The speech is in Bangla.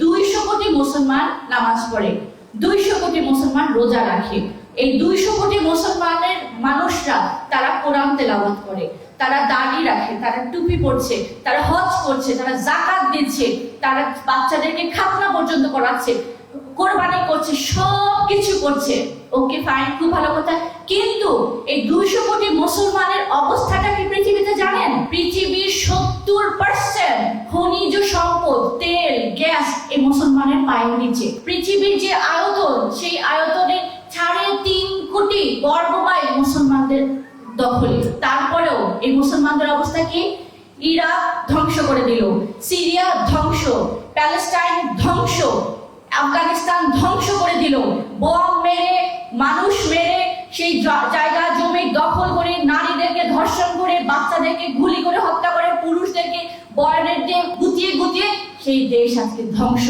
200 কোটি মুসলমান নামাজ পড়ে, 200 কোটি মুসলমান রোজা রাখে। এই 200 কোটি মুসলমানের মানুষরা তারা কোরআন তেলাওয়াত করে, তারা দাড়ি রাখে, তারা টুপি পরছে, তারা হজ করছে, তারা যাকাত দিচ্ছে, তারা বাচ্চাদেরকে খাতনা পর্যন্ত করাচ্ছে, কোরবানি করছে, সব কিছু করছে। ওকে ফাইন, খুব ভালো কথা। কিন্তু এই 200 কোটি মুসলমানের অবস্থাটা কি পৃথিবীতে জানেন? পৃথিবীর 70% খনিজ সম্পদ, তেল, গ্যাস এই মুসলমানের পায়ের নিচে। পৃথিবীর যে আয়তন, সেই আয়তনের 3.5 কোটি বর্গমাইল মুসলমানদের দখলে। তারপরেও এই মুসলমানদের অবস্থা কি? ইরাক ধ্বংস করে দিল, সিরিয়া ধ্বংস, প্যালেস্টাইন ধ্বংস, আফগানিস্তান ধ্বংস করে দিল, বম মেরে, মানুষ মেরে, সেই জায়গা জমি দখল করে, নারীদেরকে ধর্ষণ করে, বাচ্চাদেরকে গুলি করে হত্যা করে, পুরুষদেরকে বয়ানের দিয়ে গুতিয়ে গুতিয়ে সেই দেশ আজকে ধ্বংস।